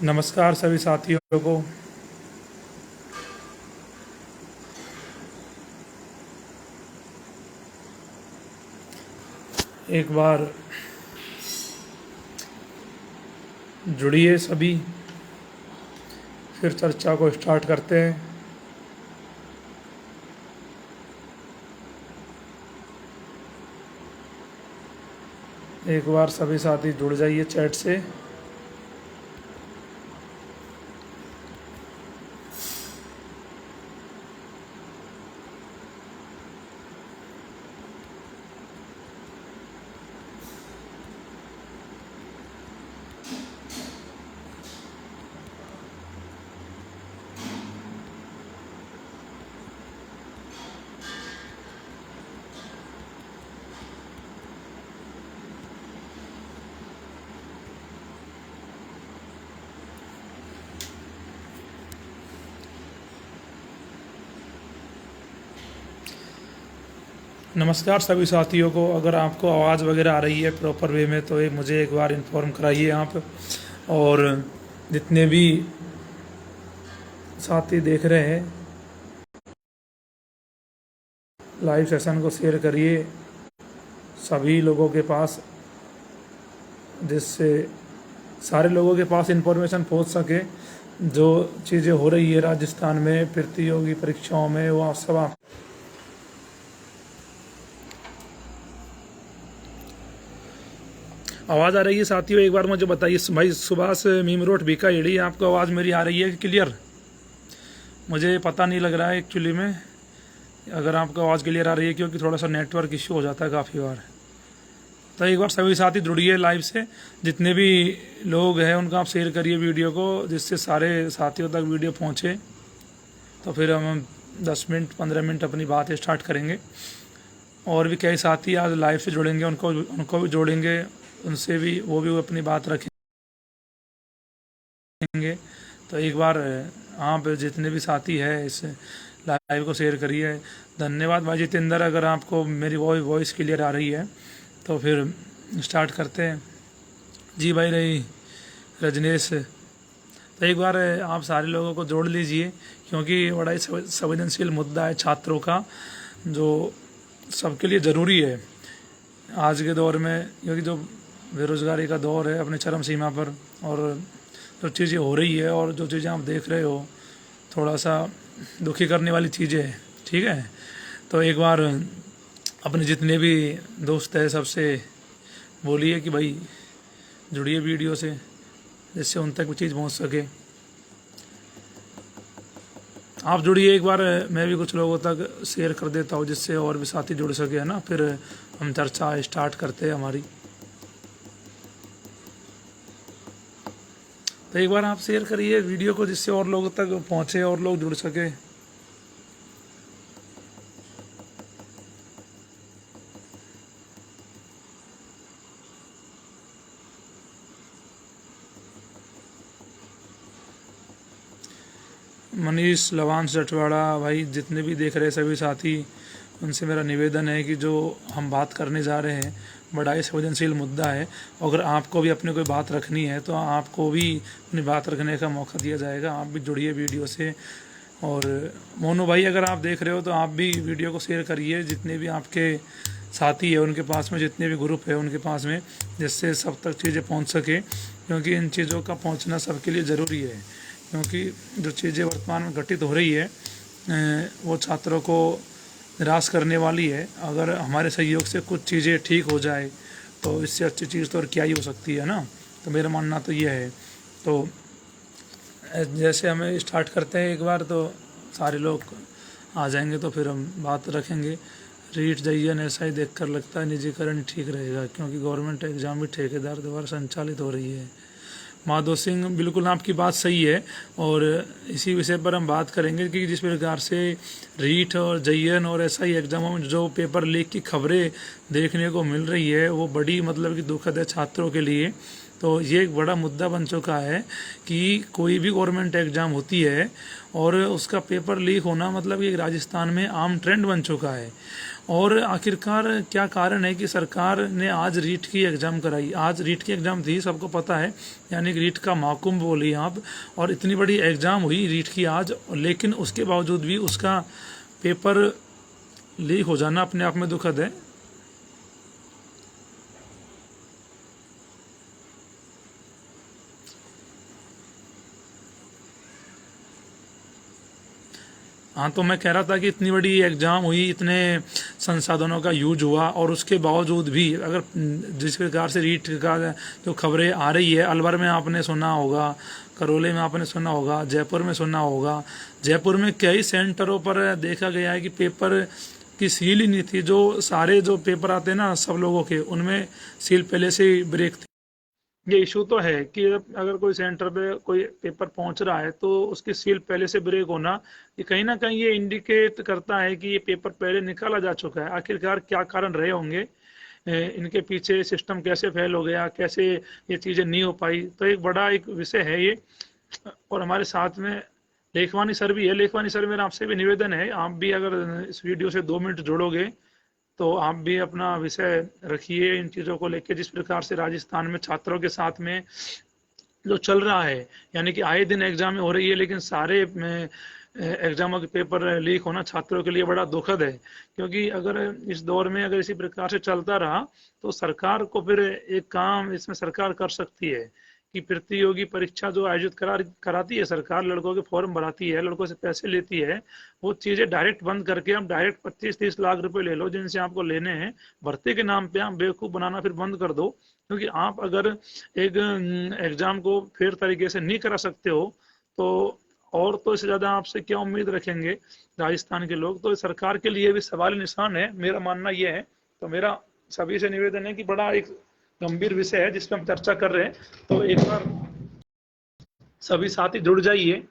नमस्कार सभी साथियों को। एक बार जुड़िए सभी, फिर चर्चा को स्टार्ट करते हैं। एक बार सभी साथी जुड़ जाइए चैट से। नमस्कार सभी साथियों को। अगर आपको आवाज़ वगैरह आ रही है प्रॉपर वे में तो मुझे एक बार इन्फॉर्म कराइए आप। और जितने भी साथी देख रहे हैं लाइव सेशन को शेयर करिए सभी लोगों के पास, जिससे सारे लोगों के पास इन्फॉर्मेशन पहुंच सके। जो चीज़ें हो रही है राजस्थान में प्रतियोगी परीक्षाओं में वो आप सब आवाज़ आ रही है साथियों? एक बार मुझे बताइए भाई। सुभाष मीम रोड बीका एड़ी, आपको आवाज़ मेरी आ रही है क्लियर? मुझे पता नहीं लग रहा है एक्चुअली में अगर आपको आवाज़ क्लियर आ रही है, क्योंकि थोड़ा सा नेटवर्क इश्यू हो जाता है काफ़ी बार। तो एक बार सभी साथी जुड़िए लाइव से, जितने भी लोग हैं उनका आप शेयर करिए वीडियो को, जिससे सारे साथियों तक वीडियो पहुँचे। तो फिर हम 10 मिनट 15 मिनट अपनी बात स्टार्ट करेंगे। और भी कई साथी आज लाइव से जुड़ेंगे, उनको भी जोड़ेंगे, उनसे भी वो भी अपनी बात रखेंगे। तो एक बार आप जितने भी साथी हैं इस लाइव को शेयर करिए। धन्यवाद भाई जितेंद्र। अगर आपको मेरी वॉइस क्लियर आ रही है तो फिर स्टार्ट करते हैं। जी भाई रही रजनीश। तो एक बार आप सारे लोगों को जोड़ लीजिए, क्योंकि बड़ा ही संवेदनशील मुद्दा है छात्रों का, जो सबके लिए ज़रूरी है आज के दौर में, क्योंकि जो बेरोज़गारी का दौर है अपने चरम सीमा पर, और जो चीज़ें हो रही है और जो चीज़ें आप देख रहे हो थोड़ा सा दुखी करने वाली चीज़ें हैं। ठीक है, तो एक बार अपने जितने भी दोस्त हैं सबसे बोलिए कि भाई जुड़िए वीडियो से, जिससे उन तक वो चीज़ पहुंच सके। आप जुड़िए एक बार, मैं भी कुछ लोगों तक शेयर कर देता हूँ जिससे और भी साथी जुड़ सके, है ना। फिर हम चर्चा स्टार्ट करते हैं हमारी। तो एक बार आप शेयर करिए वीडियो को, जिससे और लोगों तक पहुँचे और लोग जुड़ सके। मनीष लवांश जटवाड़ा भाई, जितने भी देख रहे हैं सभी साथी, उनसे मेरा निवेदन है कि जो हम बात करने जा रहे हैं बड़ा ही संवेदनशील मुद्दा है। अगर आपको भी अपनी कोई बात रखनी है तो आपको भी अपनी बात रखने का मौका दिया जाएगा। आप भी जुड़िए वीडियो से। और मोनू भाई अगर आप देख रहे हो तो आप भी वीडियो को शेयर करिए, जितने भी आपके साथी है उनके पास में, जितने भी ग्रुप है उनके पास में, जिससे सब तक चीज़ें पहुँच सके, क्योंकि इन चीज़ों का पहुँचना सबके लिए ज़रूरी है। क्योंकि जो चीज़ें वर्तमान में घटित हो रही है वो छात्रों को निराश करने वाली है। अगर हमारे सहयोग से कुछ चीज़ें ठीक हो जाए तो इससे अच्छी चीज़ तो और क्या ही हो सकती है ना। तो मेरा मानना तो ये है। तो जैसे हमें स्टार्ट करते हैं एक बार, तो सारे लोग आ जाएंगे तो फिर हम बात रखेंगे। रीट जयन ऐसा ही देखकर लगता है निजीकरण ठीक रहेगा, क्योंकि गवर्नमेंट एग्जाम भी ठेकेदार द्वारा संचालित हो रही है। माधव सिंह, बिल्कुल आपकी बात सही है, और इसी विषय पर हम बात करेंगे कि जिस प्रकार से रीट और जयन और ऐसा ही एग्जामों में जो पेपर लीक की खबरें देखने को मिल रही है वो बड़ी मतलब कि दुखद है छात्रों के लिए। तो ये एक बड़ा मुद्दा बन चुका है कि कोई भी गवर्नमेंट एग्ज़ाम होती है और उसका पेपर लीक होना मतलब ये राजस्थान में आम ट्रेंड बन चुका है। और आखिरकार क्या कारण है कि सरकार ने आज रीट की एग्ज़ाम कराई। आज रीट की एग्ज़ाम थी, सबको पता है, यानी कि रीट का महाकुंभ बोलिए आप। और इतनी बड़ी एग्ज़ाम हुई रीट की आज, लेकिन उसके बावजूद भी उसका पेपर लीक हो जाना अपने आप में दुखद है। हाँ, तो मैं कह रहा था कि इतनी बड़ी एग्जाम हुई, इतने संसाधनों का यूज हुआ, और उसके बावजूद भी अगर जिस प्रकार से रीट का जो खबरें आ रही है, अलवर में आपने सुना होगा, करौली में आपने सुना होगा, जयपुर में सुना होगा। जयपुर में कई सेंटरों पर देखा गया है कि पेपर की सील ही नहीं थी। जो सारे जो पेपर आते हैं ना सब लोगों के, उनमें सील पहले से ही ब्रेक थी। ये इशू तो है कि अगर कोई सेंटर पे कोई पेपर पहुंच रहा है तो उसकी सील पहले से ब्रेक होना, ये कहीं ना कहीं ये इंडिकेट करता है कि ये पेपर पहले निकाला जा चुका है। आखिरकार क्या कारण रहे होंगे, इनके पीछे सिस्टम कैसे फेल हो गया, कैसे ये चीज़ें नहीं हो पाई, तो एक बड़ा एक विषय है ये। और हमारे साथ में लेखवानी सर भी है। लेखवानी सर, मेरा आपसे भी निवेदन है, आप भी अगर इस वीडियो से 2 मिनट जुड़ोगे तो आप भी अपना विषय रखिए इन चीज़ों को लेकर। जिस प्रकार से राजस्थान में छात्रों के साथ में जो चल रहा है, यानी कि आए दिन एग्जाम हो रही है, लेकिन सारे में एग्जामों के पेपर लीक होना छात्रों के लिए बड़ा दुखद है। क्योंकि अगर इस दौर में अगर इसी प्रकार से चलता रहा तो सरकार को फिर एक काम इसमें सरकार कर सकती है कि प्रतियोगी परीक्षा जो आयोजित कराती है सरकार, लड़कों के फॉर्म भराती है, लड़कों से पैसे लेती है, वो चीज़ें डायरेक्ट बंद करके हम डायरेक्ट 25-30 लाख रुपए ले लो जिनसे आपको लेने हैं, भर्ती के नाम पे आप बेवकूफ़ बनाना फिर बंद कर दो। क्योंकि आप अगर एक एग्जाम को फेयर तरीके से नहीं करा सकते हो तो और तो इससे ज़्यादा आपसे क्या उम्मीद रखेंगे राजस्थान के लोग। तो सरकार के लिए भी सवाल निशान है, मेरा मानना यह है। तो मेरा सभी से निवेदन है कि बड़ा एक गंभीर विषय है जिस पर हम चर्चा कर रहे हैं, तो एक बार सभी साथी जुड़ जाइए।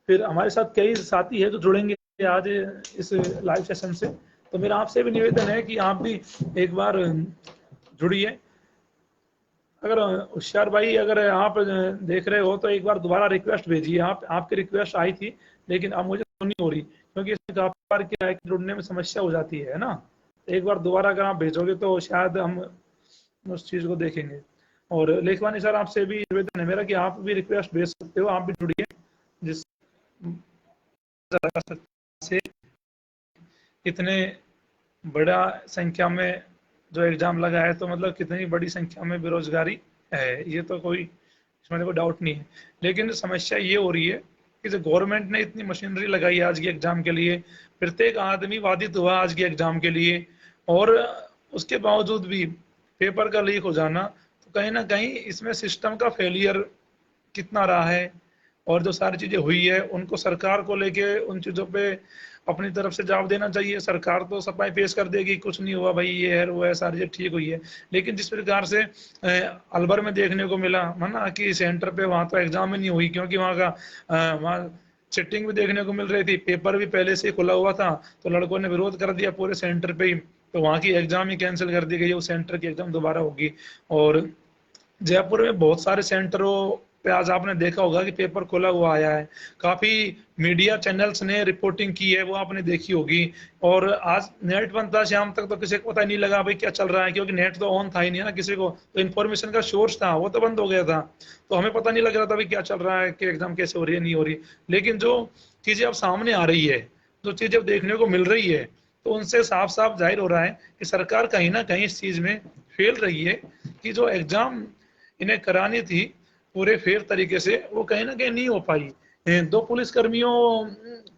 फिर हमारे साथ कई साथी है जो जुड़ेंगे आज इस लाइव सेशन से। तो मेरा आपसे भी निवेदन है कि आप भी एक बार जुड़िए। अगर होशियार भाई, अगर आप देख रहे हो तो एक बार दोबारा रिक्वेस्ट भेजिए। आप आपकी रिक्वेस्ट आई थी लेकिन अब मुझे तो नहीं हो रही, क्योंकि इसमें काफी बार क्या है कि जुड़ने में समस्या हो जाती है ना। एक बार दोबारा अगर आप भेजोगे तो शायद हम उस चीज को देखेंगे। और लेखवानी सर, आपसे भी निवेदन है मेरा कि आप भी रिक्वेस्ट भेज सकते हो, आप भी जुड़िए। जिस से कितने बड़ा संख्या में जो एग्जाम लगा है, तो मतलब कितनी बड़ी संख्या में बेरोजगारी है, ये तो कोई इसमें कोई डाउट नहीं है। लेकिन समस्या ये हो रही है कि जो गवर्नमेंट ने इतनी मशीनरी लगाई आज के एग्जाम के लिए, प्रत्येक आदमी बाधित हुआ आज के एग्जाम के लिए, और उसके बावजूद भी पेपर का लीक हो जाना, तो कहीं ना कहीं इसमें सिस्टम का फेलियर कितना रहा है। और जो सारी चीजें हुई है उनको सरकार को लेके उन चीजों पे अपनी तरफ से जवाब देना चाहिए। सरकार तो सफाई पेश कर देगी, कुछ नहीं हुआ भाई, ये है वो है, सारी चीज ठीक हुई है। लेकिन जिस प्रकार से अलवर में देखने को मिला है ना कि सेंटर पे वहां तो एग्जाम ही नहीं हुई, क्योंकि वहां का वहां चिटिंग भी देखने को मिल रही थी, पेपर भी पहले से खुला हुआ था, तो लड़कों ने विरोध कर दिया पूरे सेंटर पे ही, तो वहां की एग्जाम ही कैंसिल कर दी गई, उस सेंटर की एग्जाम दोबारा होगी। और जयपुर में बहुत सारे सेंटरों पे आज आपने देखा होगा कि पेपर खोला हुआ आया है। काफी मीडिया चैनल्स ने रिपोर्टिंग की है, वो आपने देखी होगी। और आज नेट बंद था शाम तक, तो किसी को पता नहीं लगा भाई क्या चल रहा है, क्योंकि नेट तो ऑन था ही नहीं ना किसी को, तो इन्फॉर्मेशन का सोर्स था वो तो बंद हो गया था, तो हमें पता नहीं लग रहा था भाई क्या चल रहा है, कि एग्जाम कैसे हो रही है नहीं हो रही। लेकिन जो चीजें अब सामने आ रही है, जो चीजें अब देखने को मिल रही है, तो उनसे साफ साफ जाहिर हो रहा है कि सरकार कहीं ना कहीं इस चीज में फेल रही है, कि जो एग्जाम इन्हें करानी थी पूरे फेयर तरीके से, वो कहीं ना कहीं नहीं हो पाई। दो पुलिसकर्मियों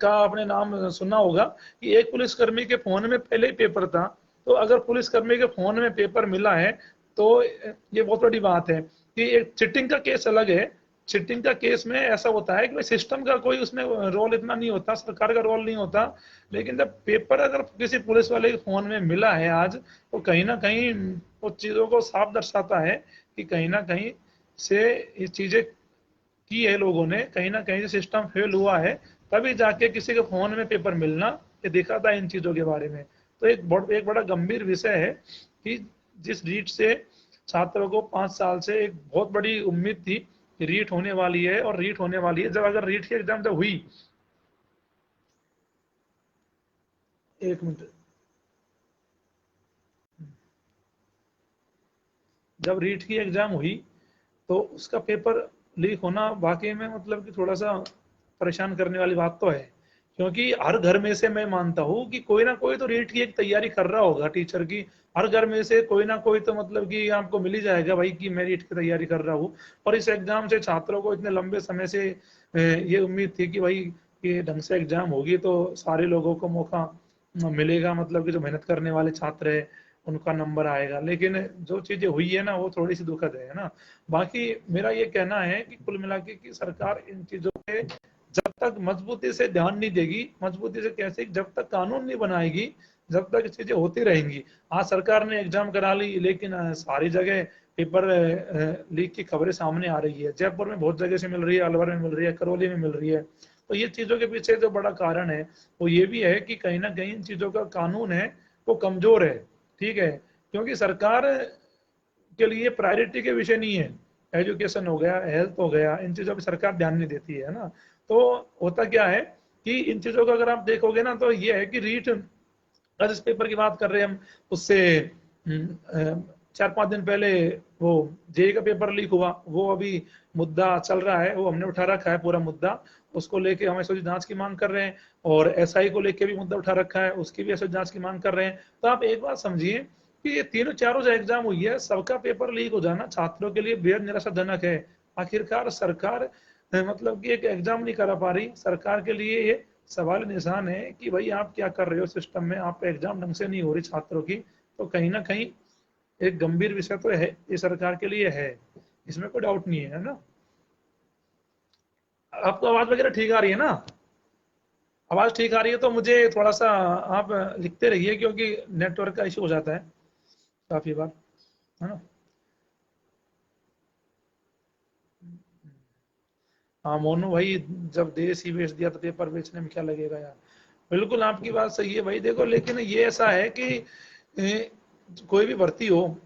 का आपने नाम सुना होगा कि एक पुलिसकर्मी के फोन में पहले ही पेपर था, तो अगर पुलिसकर्मी के फोन में पेपर मिला है तो ये बहुत बड़ी बात है। कि एक चिटिंग का केस अलग है। चिटिंग का केस में ऐसा होता है कि सिस्टम का कोई उसमें रोल इतना नहीं होता, सरकार का रोल नहीं होता। लेकिन जब पेपर अगर किसी पुलिस वाले के फोन में मिला है आज, तो कहीं ना कहीं उस चीजों को साफ दर्शाता है कि कहीं ना कहीं से ये चीजें की है लोगों ने, कहीं ना कहीं से सिस्टम फेल हुआ है, तभी जाके किसी के फोन में पेपर मिलना, ये दिखाता है इन चीजों के बारे में। तो एक बड़ा गंभीर विषय है कि जिस रीट से छात्रों को 5 साल से एक बहुत बड़ी उम्मीद थी कि रीट होने वाली है, और रीट होने वाली है, जब अगर रीट की एग्जाम जब हुई, 1 मिनट, जब रीट की एग्जाम हुई तो उसका पेपर लीक होना वाकई में मतलब कि थोड़ा सा परेशान करने वाली बात तो है, क्योंकि हर घर में से मैं मानता हूँ कि कोई ना कोई तो रीट की एक तैयारी कर रहा होगा टीचर की। हर घर में से कोई ना कोई तो मतलब कि आपको मिल ही जाएगा भाई कि मैं रीट की तैयारी कर रहा हूँ। और इस एग्जाम से छात्रों को इतने लंबे समय से ये उम्मीद थी कि भाई ये ढंग से एग्जाम होगी तो सारे लोगों को मौका मिलेगा, मतलब कि जो मेहनत करने वाले छात्र है उनका नंबर आएगा। लेकिन जो चीजें हुई है ना वो थोड़ी सी दुखद है ना। बाकी मेरा ये कहना है कि कुल मिला के कि सरकार इन चीजों पे जब तक मजबूती से ध्यान नहीं देगी, मजबूती से कैसे, जब तक कानून नहीं बनाएगी जब तक चीजें होती रहेंगी। आज सरकार ने एग्जाम करा ली लेकिन सारी जगह पेपर लीक की खबरें सामने आ रही है। जयपुर में बहुत जगह से मिल रही है, अलवर में मिल रही है, करौली में मिल रही है। तो ये चीजों के पीछे जो बड़ा कारण है वो ये भी है कि कहीं ना कहीं इन चीजों का कानून है वो कमजोर है। ठीक है, क्योंकि सरकार के लिए प्रायोरिटी के विषय नहीं है, एजुकेशन हो गया, हेल्थ हो गया, इन चीजों पर सरकार ध्यान नहीं देती है ना। तो होता क्या है कि इन चीजों का अगर आप देखोगे ना तो ये है कि रीट, आज इस पेपर की बात कर रहे हैं हम, उससे 4-5 दिन पहले वो जेई का पेपर लीक हुआ, वो अभी मुद्दा चल रहा है, वो हमने उठा रखा है पूरा मुद्दा। उसको लेके हम एसओजी जांच की मांग कर रहे हैं, और एसआई को लेके भी मुद्दा उठा रखा है, उसकी भी एसओजी जांच की मांग कर रहे हैं। तो आप एक बात समझिए कि ये तीनों चारों जो एग्जाम हुई है सबका पेपर लीक हो जाना छात्रों के लिए बेहद निराशाजनक है। आखिरकार सरकार मतलब कि एक एग्जाम नहीं करा पा रही, सरकार के लिए ये सवाल निशान है कि भाई आप क्या कर रहे हो सिस्टम में, आप एग्जाम ढंग से नहीं हो रही छात्रों की। तो कहीं ना कहीं एक गंभीर विषय तो है, ये सरकार के लिए है, इसमें कोई डाउट नहीं है ना। आपको आवाज वगैरह ठीक आ रही है ना? आवाज ठीक आ रही है तो मुझे थोड़ा सा आप लिखते रहिए, क्योंकि नेटवर्क का इशू हो जाता है काफी बार, है ना। हाँ मोनू भाई, जब देश ही बेच दिया तो पेपर बेचने में क्या लगेगा यार। बिल्कुल आपकी बात सही है भाई। देखो लेकिन ये ऐसा है कि कोई भी भर्ती हो,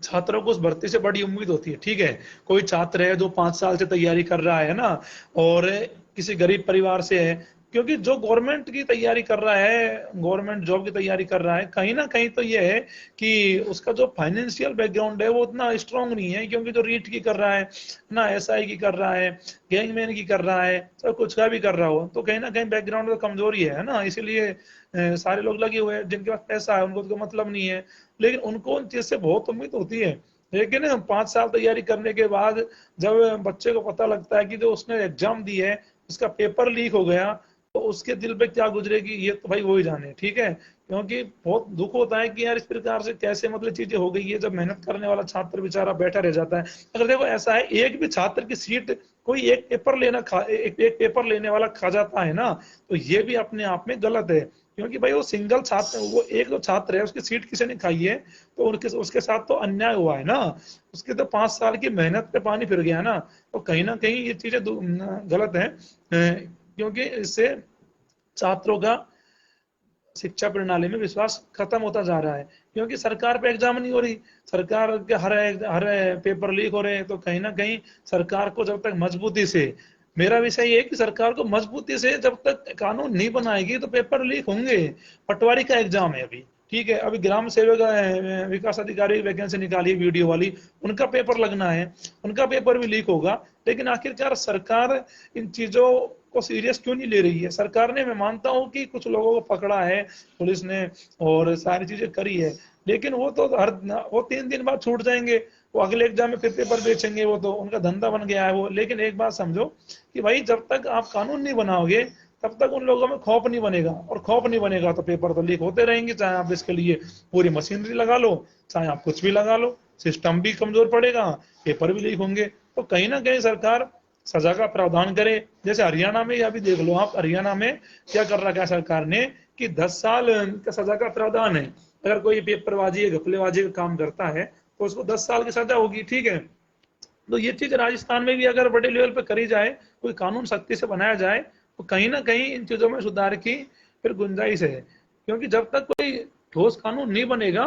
छात्रों को उस भर्ती से बड़ी उम्मीद होती है। ठीक है, कोई छात्र है जो 5 साल से तैयारी कर रहा है ना, और किसी गरीब परिवार से है, क्योंकि जो गवर्नमेंट की तैयारी कर रहा है, गवर्नमेंट जॉब की तैयारी कर रहा है, कहीं ना कहीं तो ये है कि उसका जो फाइनेंशियल बैकग्राउंड है वो उतना स्ट्रांग नहीं है। क्योंकि जो रीट की कर रहा है ना, एसआई की कर रहा है, गैंगमैन की कर रहा है, तो कुछ का भी कर रहा हो, तो कहीं ना कहीं बैकग्राउंड तो कमजोरी है ना। इसीलिए सारे लोग लगे हुए हैं, जिनके पास पैसा है उनको तो मतलब नहीं है, लेकिन उनको उन चीज से बहुत उम्मीद होती है। लेकिन 5 साल तैयारी करने के बाद जब बच्चे को पता लगता है कि जो उसने एग्जाम दी है उसका पेपर लीक हो गया, तो उसके दिल पे क्या गुजरेगी ये तो भाई वो ही जाने। ठीक है, क्योंकि बहुत दुख होता है कि यार इस प्रकार से कैसे मतलब चीजें हो गई है, जब मेहनत करने वाला छात्र बेचारा बैठा रह जाता है। अगर देखो ऐसा है, एक भी छात्र की सीट कोई एक पेपर एक पेपर लेने वाला खा जाता है ना, तो ये भी अपने आप में गलत है। क्योंकि भाई वो सिंगल छात्र, वो एक जो छात्र है उसकी सीट किसी ने खाई है, तो उनके उसके साथ तो अन्याय हुआ है ना। उसके तो 5 साल की मेहनत पे पानी फिर गया ना। तो कहीं ना कहीं ये चीजें गलत है, क्योंकि इससे छात्रों का शिक्षा प्रणाली में विश्वास खत्म होता जा रहा है। क्योंकि सरकार पे एग्जाम नहीं हो रही, सरकार के हर पेपर लीक हो रहे हैं, तो कहीं ना कहीं सरकार को जब तक मजबूती से, मेरा विषय ये है कि सरकार को मजबूती से जब तक कानून नहीं बनाएगी तो पेपर लीक होंगे। पटवारी का एग्जाम है अभी, ठीक है, अभी ग्राम सेवक विकास अधिकारी की वैकेंसी निकाली वीडियो वाली, उनका पेपर लगना है, उनका पेपर भी लीक होगा। लेकिन आखिरकार सरकार इन चीजों को सीरियस क्यों नहीं ले रही है? सरकार ने, मैं मानता हूं कि कुछ लोगों को पकड़ा है पुलिस ने और सारी चीजें करी है, लेकिन वो तो वो 3 दिन बाद छूट जाएंगे, वो अगले एग्जाम में फिर पेपर बेचेंगे, वो तो उनका धंधा बन गया है वो। लेकिन एक बात समझो कि भाई जब तक आप कानून नहीं बनाओगे तब तक उन लोगों में खौफ नहीं बनेगा, और खौफ नहीं बनेगा तो पेपर तो लीक होते रहेंगे, चाहे आप इसके लिए पूरी मशीनरी लगा लो, चाहे आप कुछ भी लगा लो, सिस्टम भी कमजोर पड़ेगा, पेपर भी लीक होंगे। तो कहीं ना कहीं सरकार सजा का प्रावधान करे। जैसे हरियाणा में, अभी देख लो आप, हरियाणा में क्या कर रखा है सरकार ने कि 10 साल का सजा का प्रावधान है। अगर कोई पेपरबाजी या घपलेबाजी का काम करता है तो उसको 10 साल की सजा होगी। ठीक है, तो ये चीज राजस्थान में भी अगर बड़े लेवल पे करी जाए, कोई कानून सख्ती से बनाया जाए, तो कहीं ना कहीं इन चीजों में सुधार की फिर गुंजाइश है। क्योंकि जब तक कोई ठोस कानून नहीं बनेगा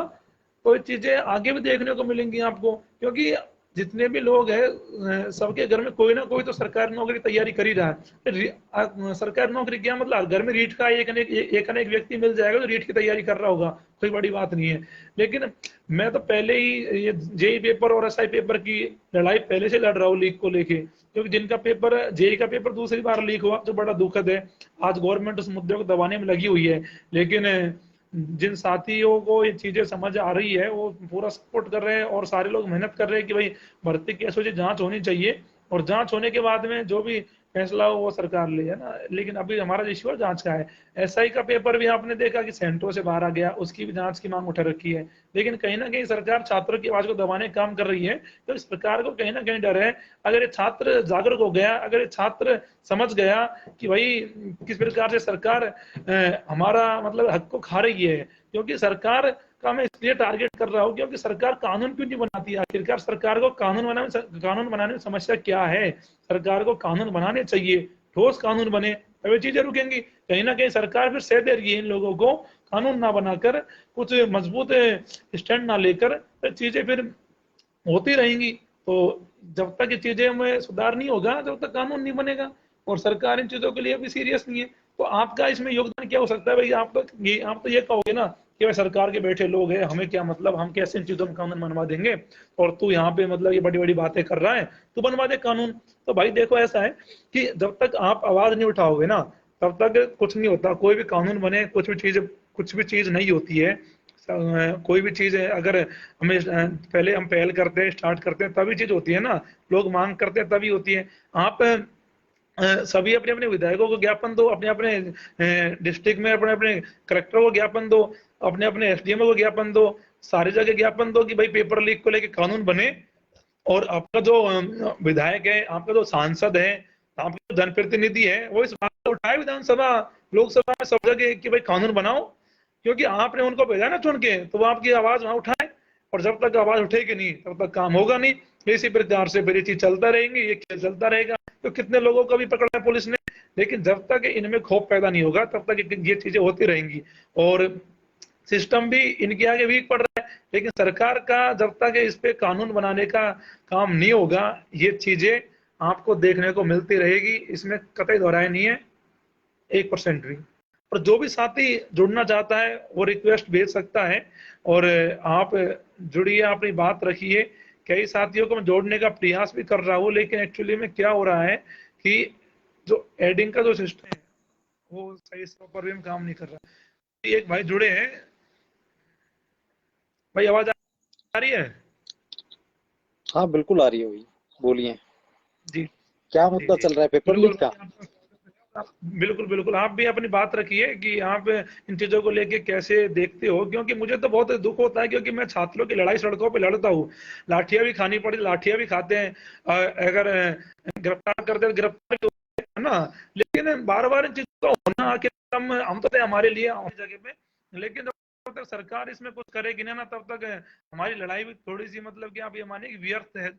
तो ये चीजें आगे भी देखने को मिलेंगी आपको। क्योंकि जितने भी लोग हैं सबके घर में कोई ना कोई तो सरकारी नौकरी की तैयारी कर ही रहा है। सरकारी नौकरी क्या मतलब, घर में रीट का एक न एक व्यक्ति मिल जाएगा जो रीट की तैयारी कर रहा होगा, कोई बड़ी बात नहीं है। लेकिन मैं तो पहले ही ये जेई पेपर और एसआई पेपर की लड़ाई पहले से लड़ रहा हूँ लीक को लेके, क्योंकि जिनका पेपर जेई का पेपर दूसरी बार लीक हुआ जो बड़ा दुखद है। आज गवर्नमेंट उस मुद्दे को दबाने में लगी हुई है, लेकिन जिन साथियों को ये चीजें समझ आ रही है वो पूरा सपोर्ट कर रहे हैं और सारे लोग मेहनत कर रहे हैं कि भाई भर्ती केसों की जांच होनी चाहिए, और जांच होने के बाद में जो भी फैसला हो वो सरकार ले, है ना। लेकिन अभी हमारा इश्यू है जांच का है। एसआई का पेपर भी आपने देखा कि सेंटरों से बाहर आ गया, उसकी भी जांच की मांग उठा रखी है। लेकिन कहीं ना कहीं सरकार छात्रों की आवाज को दबाने का काम कर रही है, तो सरकार को कहीं ना कहीं डर है। अगर ये छात्र जागरूक हो गया, अगर ये छात्र समझ गया कि भाई किस प्रकार से सरकार हमारा मतलब हक को खा रही है, क्योंकि सरकार का मैं इसलिए टारगेट कर रहा हूँ क्योंकि सरकार कानून क्यों नहीं बनाती है। आखिरकार सरकार को कानून बनाने में समस्या क्या है। सरकार को कानून बनाने चाहिए, ठोस कानून बने तभी चीजें रुकेंगी। कहीं ना कहीं सरकार फिर सह दे रही है इन लोगों को, कानून ना बनाकर, कुछ मजबूत स्टैंड ना लेकर, तो चीजें फिर होती रहेंगी। तो जब तक ये चीजें में सुधार नहीं होगा, जब तक कानून नहीं बनेगा, और सरकार इन चीजों के लिए भी सीरियस नहीं है। तो आपका इसमें योगदान क्या हो सकता है भाई? आप तो ये कहोगे ना कि भाई सरकार के बैठे लोग हैं, हमें क्या मतलब, हम कैसे इन चीजों में कानून बनवा देंगे, और तू यहाँ पे मतलब ये बड़ी बड़ी बातें कर रहा है, तू बनवा दे कानून। तो भाई देखो ऐसा है कि जब तक आप आवाज नहीं उठाओगे ना, तब तक कुछ नहीं होता। कोई भी कानून बने, कुछ भी चीज नहीं होती है। कोई भी चीज है, अगर हमें पहले हम पहल करते हैं, स्टार्ट करते हैं, तभी चीज होती है ना। लोग मांग करते हैं तभी होती है। आप सभी अपने अपने विधायकों को ज्ञापन दो, अपने अपने डिस्ट्रिक्ट में अपने अपने कलेक्टरों को ज्ञापन दो, अपने अपने एसडीएमओ को ज्ञापन दो, सारी जगह ज्ञापन दो कि भाई पेपर लीक को लेके कानून बने। और आपका जो विधायक है, आपका जो सांसद है, आपके जो जनप्रतिनिधि है, वो इस बात को उठाए विधानसभा, लोकसभा में, सब जगह कि भाई कानून बनाओ, क्योंकि आपने उनको भेजा ना चुन के, तो वो आपकी आवाज वहां उठाए। और जब तक आवाज उठेगी नहीं तब तक काम होगा नहीं। इसी प्रकार से फिर ये चीज चलता रहेंगे, ये खेल चलता रहेगा। तो कितने लोगों को भी पकड़ा है पुलिस ने, लेकिन जब तक इनमें खौफ पैदा नहीं होगा तब तक ये चीजें होती रहेंगी। और सिस्टम भी इनके आगे वीक पड़ रहा है। लेकिन सरकार का जब तक इस पे कानून बनाने का काम नहीं होगा, ये चीजें आपको देखने को मिलती रहेगी, इसमें कतई दोहराए नहीं है 1% भी। और जो भी साथी जुड़ना चाहता है वो रिक्वेस्ट भेज सकता है, और आप जुड़िए, अपनी बात रखिए। कई साथियों को मैं जोड़ने का प्रयास भी कर रहा हूँ, लेकिन एक्चुअली में क्या हो रहा है कि जो एडिंग का जो सिस्टम है वो सही से पर भी काम नहीं कर रहा। एक भाई जुड़े हैं, भाई आवाज आ रही है? हाँ बिल्कुल आ रही है भाई, बोलिए। जी क्या जी मुद्दा जी। चल रहा है, पेपर बिल्कुल लीक का? भाई, बिल्कुल बिल्कुल, आप भी अपनी बात रखिए कि आप इन चीजों को लेके कैसे देखते हो, क्योंकि मुझे तो बहुत दुख होता है, क्योंकि मैं छात्रों की लड़ाई सड़कों पे लड़ता हूँ। लाठियां भी खानी पड़ी, लाठियां भी खाते हैं, अगर गिरफ्तार करते हैं गिरफ्तार भी होते हैं, है ना। लेकिन बार बार इन चीजों का होना, आखिर हम तो थे हमारे लिए हमारी जगह पे, लेकिन जब तक सरकार इसमें कुछ करेगी ना तब तक हमारी लड़ाई भी थोड़ी सी मतलब कि आप ये मानिए कि व्यर्थ है।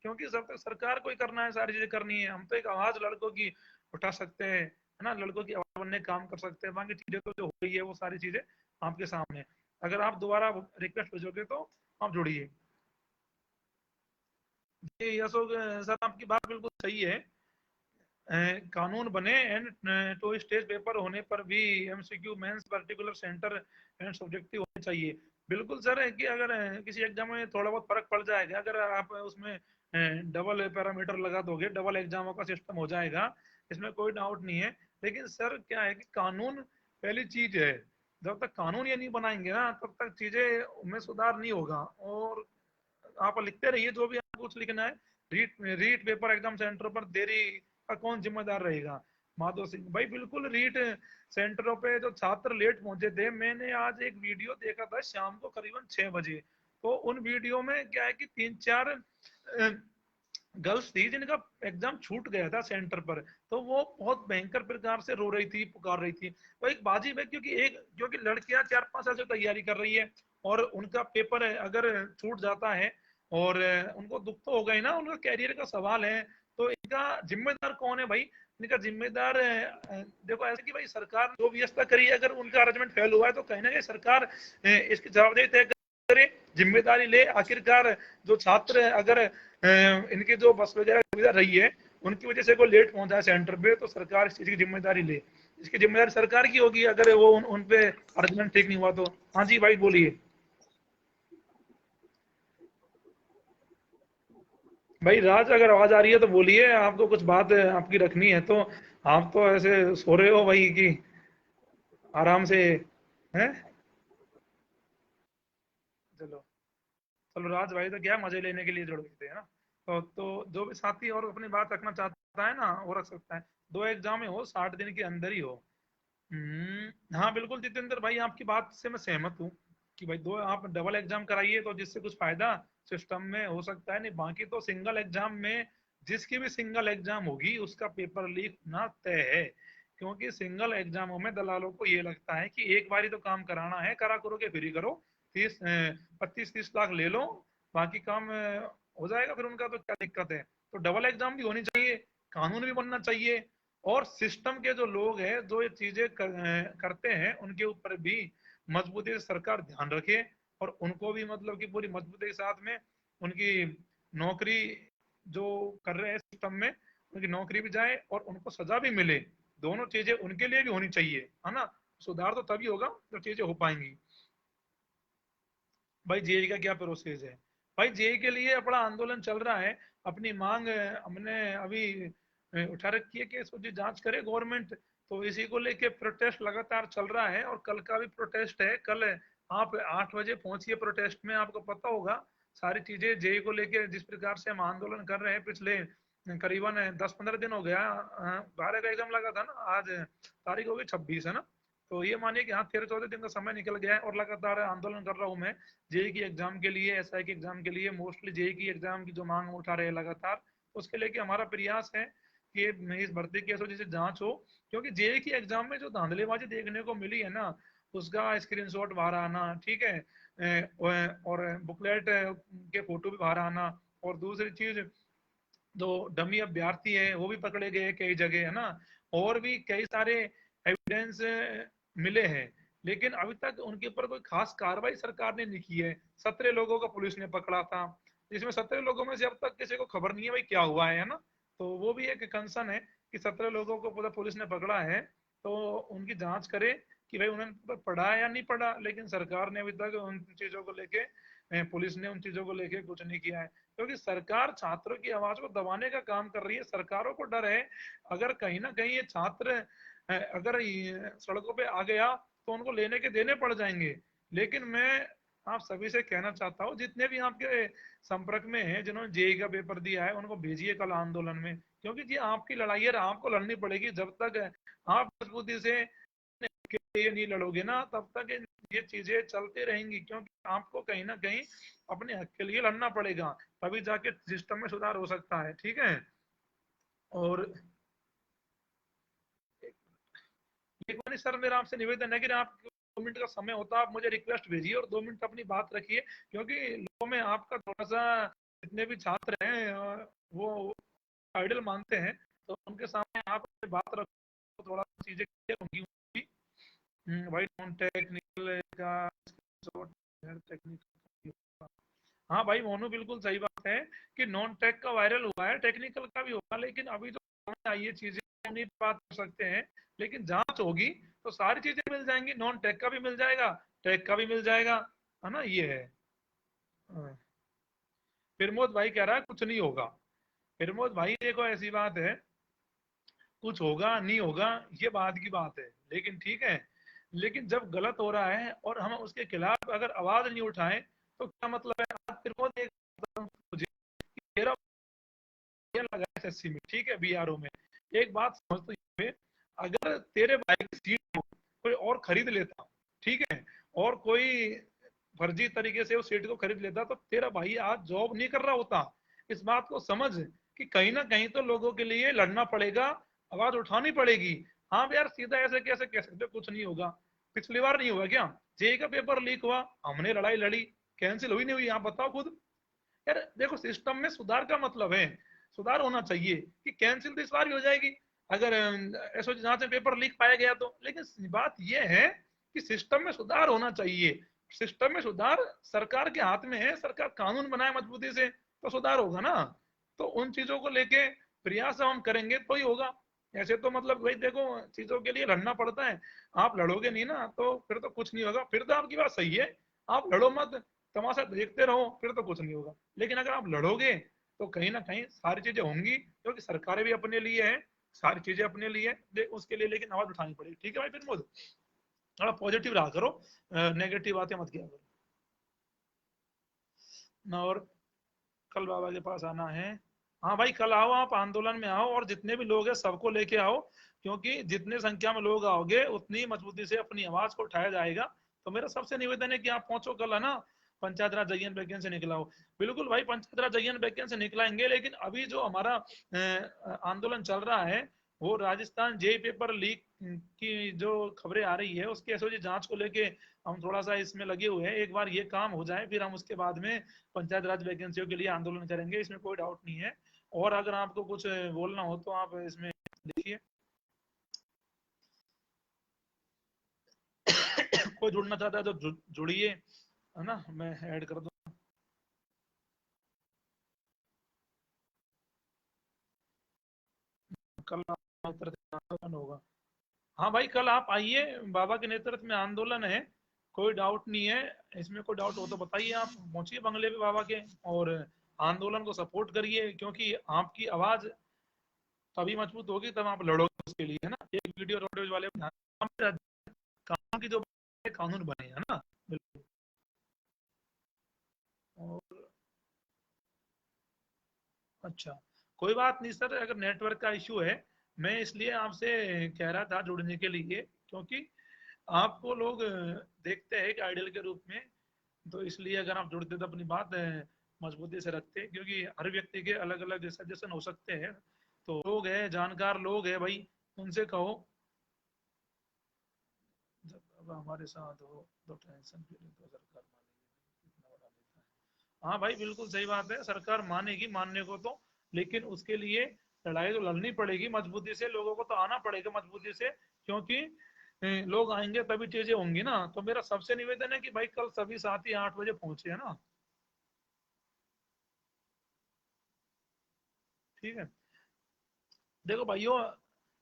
क्योंकि जब तक सरकार को ही करना है, सारी चीजें करनी है, हम तो एक आवाज लड़कों की उठा सकते हैं, है ना, लड़कों की आवाज बनने काम कर सकते हैं। बाकी चीजें तो जो हो रही है वो सारी चीजें आपके सामने। अगर आप दोबारा रिक्वेस्ट भेजोगे तो आप जुड़िए। जी अशोक सर, आपकी बात बिल्कुल सही है। कानून बने एंड तो स्टेज पेपर होने पर भी MCQ mains particular centre and subjective होने चाहिए। बिल्कुल सर है कि अगर किसी एग्जाम में थोड़ा बहुत फर्क पड़ जाएगा, अगर आप उसमें डबल पैरामीटर लगा दोगे, डबल एग्जामों का सिस्टम हो जाएगा, इसमें कोई डाउट नहीं है। लेकिन सर क्या है कि कानून पहली चीज है, जब तक कानून ये नहीं बनाएंगे ना तब तक चीजें में सुधार नहीं होगा। और आप लिखते रहिए जो भी आपको कुछ लिखना है। REET REET paper exam centre पर देरी का कौन जिम्मेदार रहेगा? माधव सिंह भाई, बिल्कुल रीट सेंटरों पे जो छात्र लेट पहुंचे थे, मैंने आज एक वीडियो देखा था शाम को करीबन 6 बजे। तो उन वीडियो में क्या है कि 3-4 गर्ल्स थी जिनका एग्जाम छूट गया था सेंटर पर। तो वो बहुत भयंकर प्रकार से रो रही थी, पुकार रही थी। तो एक बाजी में, क्योंकि लड़कियां 4-5 साल से तैयारी कर रही है, और उनका पेपर अगर छूट जाता है, और उनको दुख तो होगा ही ना, उनका कैरियर का सवाल है। तो इनका जिम्मेदार कौन है भाई? इनका जिम्मेदार देखो ऐसे कि भाई सरकार जो व्यवस्था करी है, अगर उनका अरेंजमेंट फेल हुआ है तो कहीं ना कहीं सरकार इसकी जवाबदेही तय करे, जिम्मेदारी ले। आखिरकार जो छात्र अगर इनकी जो बस वगैरह सुविधा रही है उनकी वजह से कोई लेट पहुंचा है सेंटर पे, तो सरकार इस चीज की जिम्मेदारी ले। इसकी जिम्मेदारी सरकार की होगी अगर वो उन पे अरेंजमेंट ठीक नहीं हुआ तो। हाँ जी भाई बोलिए। भाई राज, अगर आवाज आ रही है तो बोलिए, आपको कुछ बात आपकी रखनी है तो। आप तो ऐसे सो रहे हो भाई कि आराम से हैं। चलो। चलो राज भाई तो क्या मजे लेने के लिए जुड़ गए थे, है ना। तो जो भी साथी और अपनी बात रखना चाहता है ना वो रख सकता है। दो एग्जाम हो 60 दिन के अंदर ही हो। हाँ बिल्कुल जितेंद्र भाई, आपकी बात से मैं सहमत हूँ कि भाई दो आप डबल एग्जाम कराइए तो जिससे कुछ फायदा सिस्टम में हो सकता है। नहीं बाकी तो सिंगल एग्जाम में जिसकी भी सिंगल एग्जाम होगी उसका पेपर लीक होना तय है। क्योंकि सिंगल एग्जामों में दलालों को ये लगता है कि एक बार ही तो काम कराना है, करा करो के फ्री करो, 25-30 लाख ले लो, बाकी काम हो जाएगा फिर उनका, तो क्या दिक्कत है। तो डबल एग्जाम भी होनी चाहिए, कानून भी बनना चाहिए, और सिस्टम के जो लोग हैं जो ये चीजें करते हैं उनके ऊपर भी मजबूती से सरकार ध्यान रखे, और उनको भी मतलब कि पूरी मजबूती के साथ में उनकी नौकरी जो कर रहे हैं सिस्टम में उनकी नौकरी भी जाए और उनको सजा भी मिले। दोनों चीजें उनके लिए भी होनी चाहिए, है ना। सुधार तो तभी होगा जब चीजें हो पाएंगी। भाई जेई का क्या प्रोसेस है। भाई जेई के लिए बड़ा आंदोलन चल रहा है। अपनी मांग हमने अभी उठा रखी है कि इसको जी जांच करे गवर्नमेंट। तो इसी को लेके प्रोटेस्ट लगातार चल रहा है, और कल का भी प्रोटेस्ट है। कल आप 8 बजे पहुंचिए प्रोटेस्ट में, आपको पता होगा सारी चीजें जेई को लेके जिस प्रकार से हम आंदोलन कर रहे हैं पिछले करीबन 10-15 दिन हो गया। 12 का एग्जाम लगा था ना, आज तारीख हो गई 26, है ना। तो ये मानिए कि हाँ 13-14 दिन का समय निकल गया है और लगातार आंदोलन कर रहा हूँ मैं जेई की एग्जाम के लिए, एसआई की एग्जाम के लिए। मोस्टली जेई की एग्जाम की जो मांग उठा रहे हैं लगातार, उसके लेके हमारा प्रयास है कि इस भर्ती की वजह से जांच हो। क्योंकि जेई की एग्जाम में जो धांधलेबाजी देखने को मिली है ना, उसका स्क्रीनशॉट बाहर आना, ठीक है, और बुकलेट के फोटो भी बाहर आना, और दूसरी चीज जो डमी अभ्यर्थी है वो भी पकड़े गए कई जगह, है ना। और भी कई सारे एविडेंस मिले हैं, लेकिन अभी तक उनके ऊपर कोई खास कार्रवाई सरकार ने नहीं की है। 17 लोगों को पुलिस ने पकड़ा था, जिसमें 17 लोगों में से अब तक किसी को खबर नहीं है भाई क्या हुआ है ना। तो वो भी एक कंसर्न है कि 17 लोगों को पूरा पुलिस ने पकड़ा है, तो उनकी जांच करे कि भाई उन्होंने पढ़ा है या नहीं पढ़ा। लेकिन सरकार ने अभी तक उन चीजों को लेके, पुलिस ने उन चीजों को लेके कुछ नहीं किया है। क्योंकि सरकार छात्रों की आवाज को दबाने का काम कर रही है। सरकारों को डर है अगर कहीं ना कहीं ये छात्र अगर सड़कों पे आ गया तो उनको लेने के देने पड़ जाएंगे। लेकिन मैं आप सभी से कहना चाहता हूँ जितने भी आपके संपर्क में हैं जिन्होंने जेई का पेपर दिया है उनको भेजिए कल आंदोलन में। क्योंकि ये आपकी लड़ाई है, आपको लड़नी पड़ेगी। जब तक आप मजबूती से ये नहीं लड़ोगे ना तब तक ये चीजें चलती रहेंगी। क्योंकि आपको कहीं ना कहीं अपने हक के लिए लड़ना पड़ेगा, तभी जाके सिस्टम में सुधार हो सकता है, ठीक है। और एक बार सर मेरा आपसे निवेदन है कि आप 2 मिनट का समय होता आप मुझे रिक्वेस्ट भेजिए और 2 मिनट अपनी बात रखिए। क्योंकि लोगों में आपका थोड़ा सा, जितने भी छात्र हैं वो आइडल मानते हैं, तो उनके सामने आप अपनी बात रखो तो थोड़ा चीजें क्लियर होंगी। भाई नॉन टेक्निकल का टेक्निकल, हाँ भाई मोनू बिल्कुल सही बात है कि नॉन टेक का वायरल हुआ है, टेक्निकल का भी होगा, लेकिन अभी जो सामने आई है चीजें नहीं बात कर सकते हैं। लेकिन जांच होगी तो सारी चीजें मिल जाएंगी, नॉन टेक का भी मिल जाएगा, टेक का भी मिल जाएगा, है ना। ये है। हाँ। प्रमोद भाई कह रहा है कुछ नहीं होगा। प्रमोद भाई देखो ऐसी बात है, कुछ होगा नहीं होगा ये बाद की बात है, लेकिन ठीक है। लेकिन जब गलत हो रहा है और हम उसके खिलाफ अगर आवाज नहीं उठाएं तो क्या मतलब है। आज प्रमोद एक मुझे तेरा लगा एसएससी में, ठीक है, बीआरओ में। एक बात समझ तो ये, अगर तेरे भाई की सीट को कोई और खरीद लेता, ठीक है, और कोई फर्जी तरीके से उस सीट को खरीद लेता तो तेरा भाई आज जॉब नहीं कर रहा होता। इस बात को समझ कि कहीं ना कहीं तो लोगों के लिए लड़ना पड़ेगा, आवाज उठानी पड़ेगी। हाँ यार सीधा ऐसे कैसे कह सकते कुछ नहीं होगा। पिछली बार नहीं हुआ क्या, जेई का पेपर लीक हुआ, हमने लड़ाई लड़ी, कैंसिल हुई नहीं हुई, आप बताओ खुद। यार देखो सिस्टम में सुधार का मतलब है, सुधार होना चाहिए। कि कैंसिल तो इस बार ही हो जाएगी अगर एसओजी जांच में पेपर लीक पाया गया तो। लेकिन बात यह है कि सिस्टम में सुधार होना चाहिए। सिस्टम में सुधार सरकार के हाथ में है, सरकार कानून बनाए मजबूती से तो सुधार होगा ना। तो उन चीजों को लेके प्रयास हम करेंगे तो ही होगा। ऐसे तो मतलब भाई देखो, चीजों के लिए लड़ना पड़ता है। आप लड़ोगे नहीं ना तो फिर तो कुछ नहीं होगा। फिर तो आपकी बात सही है, आप लड़ो मत, तमाशा देखते रहो, फिर तो कुछ नहीं होगा। लेकिन अगर आप लड़ोगे तो कहीं ना कहीं सारी चीजें होंगी, क्योंकि सरकारें भी अपने लिए है, सारी चीजें अपने लिए उसके लिए लेकिन आवाज उठानी पड़ेगी। ठीक है भाई प्रमोद, थोड़ा पॉजिटिव रहा करो, नेगेटिव बातें मत किया करो ना। और कल बाबा के पास आना है। हाँ भाई कल आओ, आप आंदोलन में आओ और जितने भी लोग हैं सबको लेके आओ, क्योंकि जितने संख्या में लोग आओगे उतनी मजबूती से अपनी आवाज को उठाया जाएगा। तो मेरा सबसे निवेदन है कि आप पहुंचो कल, है ना। पंचायत राज जयन वैकेंसी से निकलाओ। बिल्कुल भाई, पंचायत राज जयन वैकेंसी से निकलाएंगे, लेकिन अभी जो हमारा आंदोलन चल रहा है वो राजस्थान जेई पेपर लीक की जो खबरें आ रही है उसकी एसओजी जांच को लेके हम थोड़ा सा इसमें लगे हुए हैं। एक बार ये काम हो जाए फिर हम उसके बाद में पंचायत राज वैकेंसियों के लिए आंदोलन करेंगे, इसमें कोई डाउट नहीं है। और अगर आपको कुछ बोलना हो तो आप इसमें देखिए। कोई जुड़ना चाहता है तो जुड़िए, है ना, मैं ऐड कर दूँ। कल नेतृत्व में आंदोलन होगा। हाँ भाई कल आप आइए, बाबा के नेतृत्व में आंदोलन है, कोई डाउट नहीं है। इसमें कोई डाउट हो तो बताइए, आप पहुंचिए बंगले पे बाबा के और आंदोलन को सपोर्ट करिए, क्योंकि आपकी आवाज तभी मजबूत होगी तब आप लड़ोगे उसके लिए, है ना। एक वीडियो रोडवेज वाले कानून की जो कानून बने, है ना। बिल्कुल। और अच्छा, कोई बात नहीं सर, अगर नेटवर्क का इशू है, मैं इसलिए आपसे कह रहा था जुड़ने के लिए, क्योंकि आपको लोग देखते हैं एक आइडल के रूप में। तो इसलिए अगर आप जुड़ते तो अपनी बात मजबूती से रखते, क्योंकि हर व्यक्ति के अलग अलग सजेशन हो सकते हैं। तो लोग हैं, जानकार लोग हैं भाई, उनसे कहो। जब अब हमारे साथ हो तो टेंशन फिर तो सरकार मानेगी, कितना बड़ा नेता है। हाँ भाई बिल्कुल सही बात है, सरकार मानेगी, मानने को तो, लेकिन उसके लिए लड़ाई तो लड़नी पड़ेगी मजबूती से, लोगों को तो आना पड़ेगा मजबूती से, क्योंकि लोग आएंगे तभी चीजें होंगी ना। तो मेरा सबसे निवेदन है कि भाई कल सभी साथी 8 बजे पहुंचे, है ना। ठीक है। देखो भाइयों,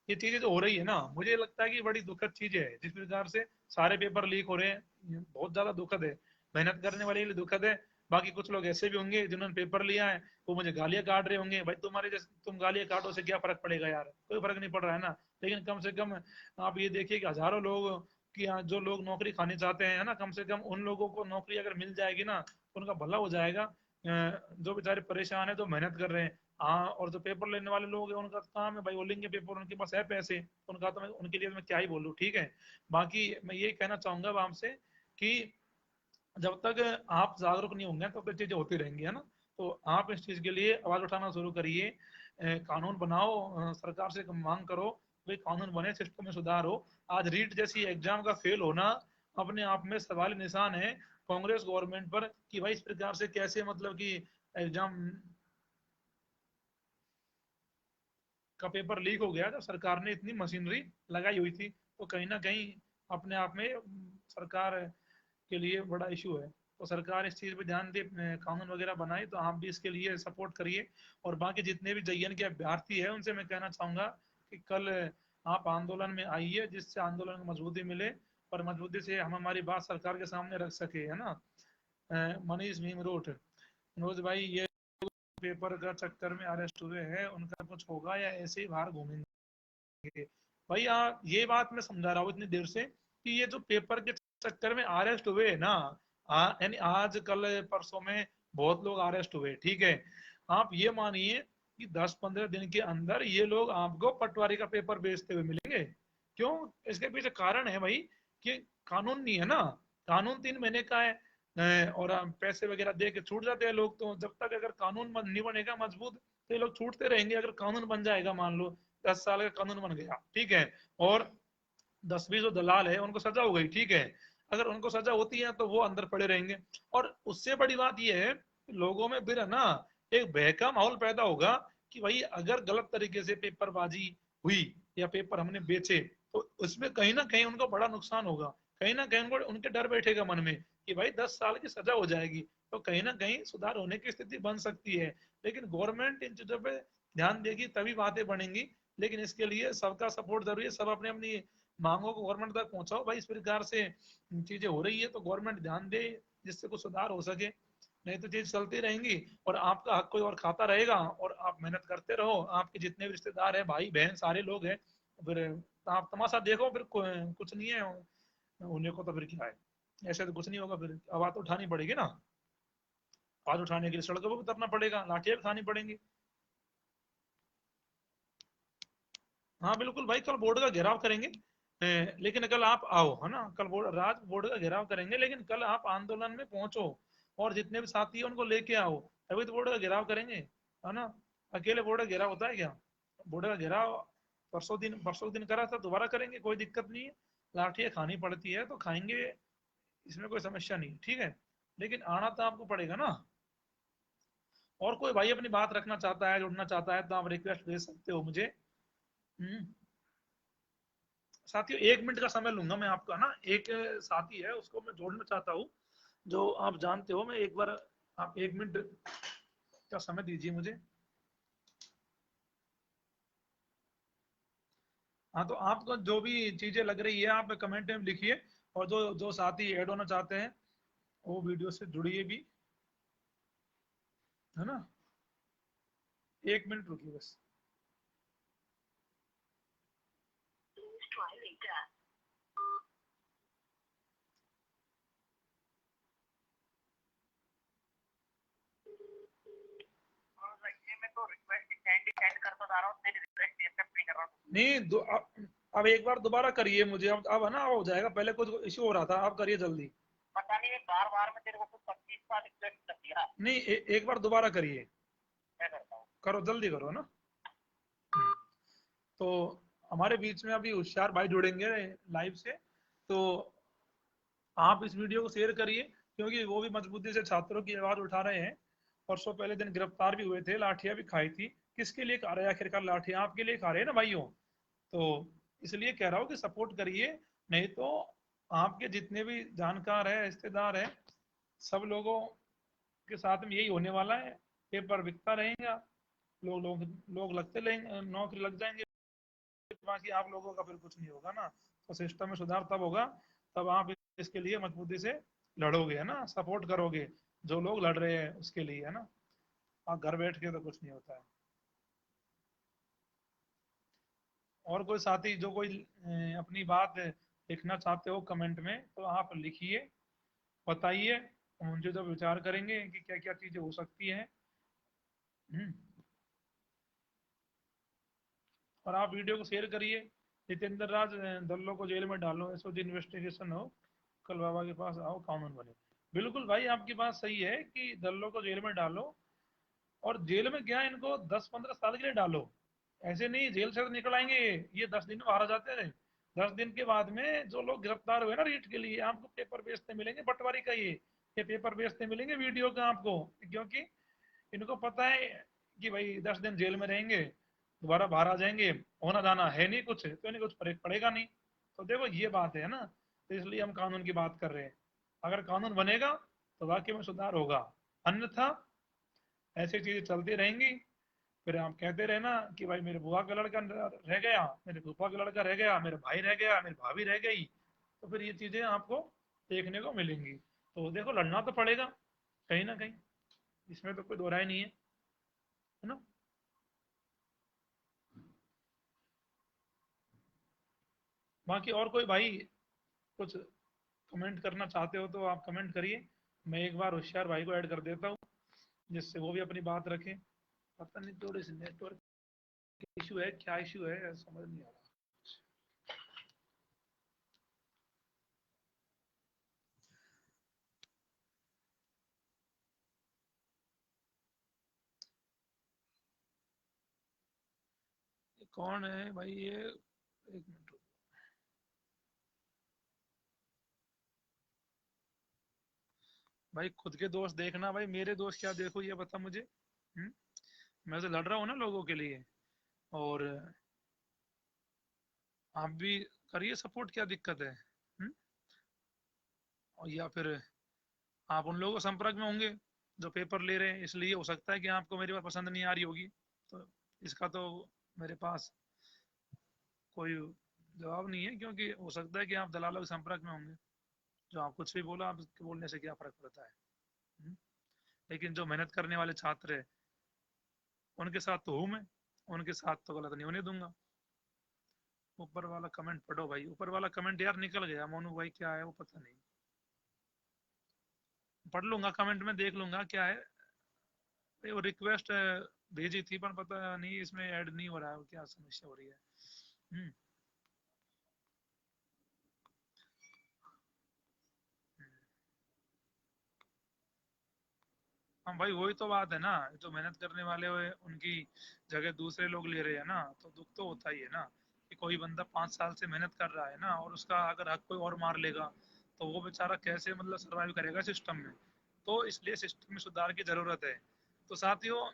ये चीजें जो हो रही है ना, मुझे लगता है कि बड़ी दुखद चीजें है। जिस प्रकार से सारे पेपर लीक हो रहे हैं, ये बहुत ज्यादा दुखद है। मेहनत करने वाले के लिए दुखद है। बाकी कुछ लोग ऐसे भी होंगे जिन्होंने पेपर लिया है, वो मुझे गालियां काट रहे होंगे। भाई तुम्हारे जैसे तुम गालियां काटो से क्या फर्क पड़ेगा यार, कोई फर्क नहीं पड़ रहा है ना। लेकिन कम से कम आप ये देखिए कि हजारों लोग कि जो लोग नौकरी खानी चाहते हैं, है ना, कम से कम उन लोगों को नौकरी अगर मिल जाएगी ना तो उनका भला हो जाएगा। जो बेचारे परेशान है, जो मेहनत कर रहे हैं। हाँ, और जो पेपर लेने वाले लोग हैं उनका तो काम है भाई, वो लेंगे पेपर, उनके पास है पैसे, उनका तो मैं उनके लिए मैं क्या ही बोलूँ। ठीक है। बाकी मैं ये कहना चाहूंगा अब आपसे कि जब तक आप जागरूक नहीं होंगे तब तक चीजें होती रहेंगी, है ना। तो आप इस चीज के लिए आवाज उठाना शुरू करिए, कानून बनाओ, सरकार से मांग करो, भाई कानून बने, सिस्टम में सुधार हो। आज रीट जैसी एग्जाम का फेल होना अपने आप में सवाल निशान है कांग्रेस गवर्नमेंट पर, कि भाई इस प्रकार से कैसे मतलब कि एग्जाम का पेपर लीक हो गया जब सरकार ने इतनी मशीनरी लगाई हुई थी। तो कहीं ना कहीं अपने आप में सरकार के लिए बड़ा इशू है। तो सरकार इस चीज पे ध्यान दे, कानून वगैरह बनाए, तो आप भी इसके लिए सपोर्ट करिए। और बाकी जितने भी जयन के अभ्यर्थी है उनसे मैं कहना चाहूंगा कि कल आप आंदोलन में आइए, जिससे आंदोलन को मजबूती मिले और मजबूती से हम हमारी बात सरकार के सामने रख सके, है ना। मनीष भीमरोट, मनोज भाई, ये पेपर का चक्कर में अरेस्ट हुए हैं, उनका कुछ होगा या ऐसे ही बाहर घूमेंगे? भाई ये बात मैं समझा रहा हूँ इतनी देर से कि ये जो पेपर के चक्कर में अरेस्ट हुए है ना, यानी आज कल परसों में बहुत लोग अरेस्ट हुए, ठीक है। आप ये मानिए कि 10-15 दिन के अंदर ये लोग आपको पटवारी का पेपर बेचते हुए मिलेंगे। क्यों? इसके पीछे कारण है भाई कि कानून नहीं है ना। कानून 3 महीने का है, और पैसे वगैरह दे के छूट जाते हैं लोग। तो जब तक अगर कानून नहीं बनेगा मजबूत तो ये लोग छूटते रहेंगे। अगर कानून बन जाएगा, मान लो 10 साल का कानून बन गया, ठीक है, और 10-20 जो दलाल है उनको सजा हो गई, ठीक है, अगर उनको सजा होती है तो वो अंदर पड़े रहेंगे। और उससे बड़ी बात यह है कि लोगों में फिर है ना एक भय का माहौल पैदा होगा कि भाई अगर गलत तरीके से पेपरबाजी हुई या पेपर हमने बेचे तो उसमें कहीं ना कहीं उनको बड़ा नुकसान होगा। कहीं ना कहीं उनको उनके डर बैठेगा मन में कि भाई 10 साल की सजा हो जाएगी, तो कहीं ना कहीं सुधार होने की स्थिति बन सकती है। लेकिन गवर्नमेंट इन चीजों पे ध्यान देगी तभी बातें बनेंगी। लेकिन इसके लिए सबका सपोर्ट जरूरी है, सब अपनी अपनी मांगों को गवर्नमेंट तक पहुंचाओ भाई, इस प्रकार से चीजें हो रही है तो गवर्नमेंट ध्यान दे जिससे कुछ सुधार हो सके। नहीं तो चीज चलती रहेंगी और आपका हक कोई और खाता रहेगा, और आप मेहनत करते रहो, आपके जितने भी रिश्तेदार हैं, भाई बहन सारे लोग हैं, फिर आप तमाशा देखो, फिर कुछ नहीं है उन्हें को, तो फिर क्या है, ऐसे तो कुछ नहीं होगा, फिर आवाज तो उठानी पड़ेगी ना। आवाज उठाने के लिए सड़कों पर उतरना पड़ेगा, लाठियां भी खानी पड़ेंगी। हाँ बिल्कुल भाई, कल बोर्ड का घेराव करेंगे। लेकिन कल आप आओ, है ना, कल रात बोर्ड का घेराव करेंगे, लेकिन कल आप आंदोलन में पहुंचो और जितने भी साथी हैं उनको लेके आओ, तभी तो बोर्ड का घेराव करेंगे, है ना। अकेले बोर्ड का घेराव होता है क्या? बोर्ड का घेराव परसों दिन करा था, दोबारा करेंगे, कोई दिक्कत नहीं है। लाठियां खानी पड़ती है तो खाएंगे, इसमें कोई समस्या नहीं, ठीक है। लेकिन आना तो आपको पड़ेगा ना। और कोई भाई अपनी बात रखना चाहता है, जुड़ना चाहता है, तो आप रिक्वेस्ट भेज सकते हो मुझे। हम्म। साथियों 1 मिनट का समय लूंगा मैं आपका ना, एक साथी है उसको मैं जोड़ना चाहता हूँ, जो आप जानते हो। मैं एक बार, आप 1 मिनट का समय दीजिए मुझे। हाँ तो आपको जो भी चीजें लग रही है आप कमेंट में लिखिए, और जो जो साथी ऐड होना चाहते हैं वो वीडियो से जुड़िए भी, है ना। 1 मिनट रुकिए बस। नहीं अब एक बार दोबारा करिए मुझे, अब है ना, अब हो जाएगा, पहले कुछ इशू हो रहा था, अब करिए जल्दी। पता नहीं बार बार में तेरे को कुछ 25 बार रिक्वेस्ट कर दिया। नहीं एक बार दोबारा करिए, मैं करता हूँ, करो जल्दी करो ना। तो हमारे बीच में अभी होशियार भाई जुड़ेंगे लाइव से, तो आप इस वीडियो को शेयर करिए, क्योंकि वो भी मजबूती से छात्रों की आवाज उठा रहे हैं। परसों पहले दिन गिरफ्तार भी हुए थे, लाठियां भी खाई थी। किसके लिए खा रहे हैं आखिरकार लाठियां? आपके लिए खा रहे हैं ना भाइयों। तो इसलिए कह रहा हूँ कि सपोर्ट करिए, नहीं तो आपके जितने भी जानकार है, रिश्तेदार है, सब लोगों के साथ में यही होने वाला है। पेपर बिकता रहेगा, लोग लोग लोग लगते रहेंगे, नौकरी लग जाएंगे, बाकी आप लोगों का फिर कुछ नहीं होगा ना। तो सिस्टम में सुधार तब होगा, तब आप इसके लिए मजबूती से लड़ोगे, है ना, सपोर्ट करोगे जो लोग लड़ रहे हैं उसके लिए, है ना। आप घर बैठ के तो कुछ नहीं होता है। और कोई साथी जो कोई अपनी बात लिखना चाहते हो कमेंट में, तो आप लिखिए, बताइए, हम उनसे जब विचार करेंगे कि क्या क्या चीजें हो सकती है। हम्म। और आप वीडियो को शेयर करिए। जितेंद्र राज दल्लो को जेल में डालो, एसओजी इन्वेस्टिगेशन हो, कल बाबा के पास आओ, कानून बने। बिल्कुल भाई आपकी बात सही है कि दल्लो को जेल में डालो, और जेल में क्या, इनको 10-15 साल के लिए डालो, ऐसे नहीं जेल से तो निकल आएंगे, ये 10 दिन में बाहर आ जाते हैं। 10 दिन के बाद में जो लोग गिरफ्तार हुए ना रीट के लिए, आपको पेपर बेचते मिलेंगे, पटवारी का ये पेपर बेचते मिलेंगे वीडियो का आपको, क्योंकि इनको पता है कि भाई 10 दिन जेल में रहेंगे, दोबारा बाहर आ जाएंगे, होना जाना है नहीं कुछ, तो इन्हें कुछ फर्क पड़ेगा नहीं। तो देखो ये बात है ना, तो इसलिए हम कानून की बात कर रहे हैं। अगर कानून बनेगा तो वाकई में सुधार होगा, अन्यथा ऐसी चीजें चलती रहेंगी। फिर आप कहते रहे ना कि भाई मेरे बुआ का लड़का रह गया, मेरे फूफा का लड़का रह गया, मेरे भाई रह गया, मेरी भाभी रह गई, तो फिर ये चीजें आपको देखने को मिलेंगी। तो देखो लड़ना तो पड़ेगा कहीं ना कहीं, इसमें तो कोई दो राय नहीं है ना। बाकी और कोई भाई कुछ कमेंट करना चाहते हो तो आप कमेंट करिए, मैं एक बार होशियार भाई को ऐड कर देता हूँ, जिससे वो भी अपनी बात रखे। पता नहीं थोड़ी सी नेटवर्क इशू है, क्या इशू है समझ नहीं आ रहा। ये कौन है भाई ये, 1 मिनट। भाई खुद के दोस्त देखना भाई, मेरे दोस्त क्या देखो ये बता मुझे। हम्म? मैं तो लड़ रहा हूँ ना लोगों के लिए, और आप भी करिए सपोर्ट, क्या दिक्कत है। और या फिर आप उन लोगों के संपर्क में होंगे जो पेपर ले रहे हैं, इसलिए हो सकता है कि आपको मेरी बात पसंद नहीं आ रही होगी। तो इसका तो मेरे पास कोई जवाब नहीं है, क्योंकि हो सकता है कि आप दलालों के संपर्क में होंगे। जो आप कुछ भी बोला, आपके बोलने से क्या फर्क पड़ता है। हम्म? लेकिन जो मेहनत करने वाले छात्र है, उनके साथ तो हूँ मैं, उनके साथ तो गलत नहीं होने दूंगा। ऊपर वाला कमेंट पढ़ो भाई, ऊपर वाला कमेंट यार निकल गया मोनू भाई, क्या है वो पता नहीं। पढ़ लूंगा कमेंट में, देख लूंगा क्या है। ये वो रिक्वेस्ट भेजी थी पर पता नहीं इसमें ऐड नहीं हो रहा है, क्या समस्या हो रही है। हम्म। हाँ भाई, वही तो बात है ना, जो मेहनत करने वाले हुए उनकी जगह दूसरे लोग ले रहे हैं ना, तो दुख तो होता ही है ना। कि कोई बंदा 5 साल से मेहनत कर रहा है ना, और उसका अगर हक कोई और मार लेगा, तो वो बेचारा कैसे मतलब सरवाइव करेगा सिस्टम में। तो इसलिए सिस्टम में सुधार की जरूरत है। तो साथियों,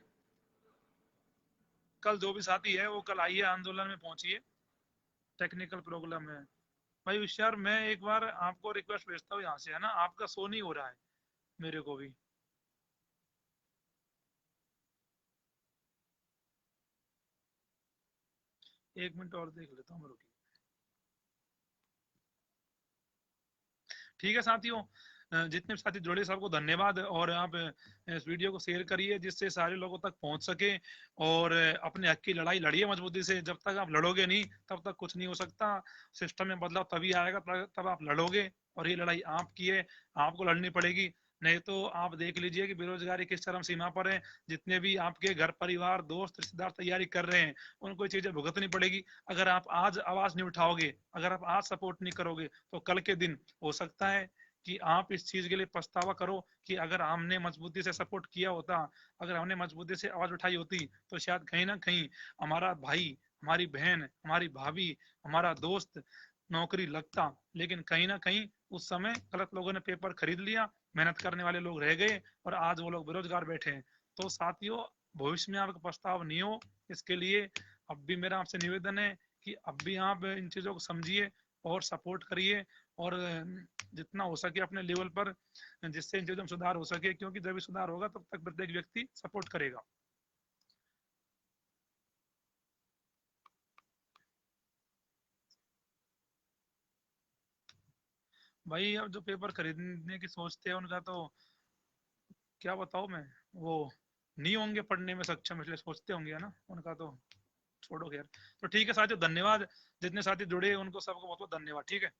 कल जो भी साथी है वो कल आइए आंदोलन में पहुंचिए। टेक्निकल प्रॉब्लम है भाई विश्वार, मैं एक बार आपको रिक्वेस्ट भेजता हूँ यहाँ से, है ना, आपका शो नहीं हो रहा है मेरे को भी। 1 मिनट और देख लेता हूँ, रुकिए। ठीक है साथियों, जितने भी साथी जुड़े सबको धन्यवाद। और आप इस वीडियो को शेयर करिए जिससे सारे लोगों तक पहुंच सके। और अपने हक की लड़ाई लड़िए मजबूती से, जब तक आप लड़ोगे नहीं तब तक कुछ नहीं हो सकता। सिस्टम में बदलाव तभी आएगा तब आप लड़ोगे, और ये लड़ाई आपकी है, आपको लड़नी पड़ेगी। नहीं तो आप देख लीजिए कि बेरोजगारी किस चरम सीमा पर है। जितने भी आपके घर परिवार दोस्त रिश्तेदार तैयारी कर रहे हैं, उनको ये चीजें भुगतनी पड़ेगी। अगर आप आज आवाज नहीं उठाओगे, अगर आप आज सपोर्ट नहीं करोगे, तो कल के दिन हो सकता है कि आप इस चीज के लिए पछतावा करो कि अगर हमने मजबूती से सपोर्ट किया होता, अगर हमने मजबूती से आवाज उठाई होती, तो शायद कहीं ना कहीं हमारा भाई, हमारी बहन, हमारी भाभी, हमारा दोस्त नौकरी लगता। लेकिन कहीं ना कहीं उस समय गलत लोगों ने पेपर खरीद लिया, मेहनत करने वाले लोग रह गए, और आज वो लोग बेरोजगार बैठे हैं। तो साथियों, भविष्य में आपका पछतावा नहीं हो, इसके लिए अब भी मेरा आपसे निवेदन है कि अब भी आप इन चीजों को समझिए और सपोर्ट करिए। और जितना हो सके अपने लेवल पर, जिससे इन चीजों में सुधार हो सके, क्योंकि जब भी सुधार होगा तब तक प्रत्येक व्यक्ति सपोर्ट करेगा। भाई अब जो पेपर खरीदने की सोचते हैं उनका तो क्या बताऊं मैं, वो नहीं होंगे पढ़ने में सक्षम, इसलिए सोचते होंगे, है ना, उनका तो छोड़ो खैर। तो ठीक है साथियों, धन्यवाद। जितने साथी जुड़े उनको सबको बहुत बहुत धन्यवाद। ठीक है।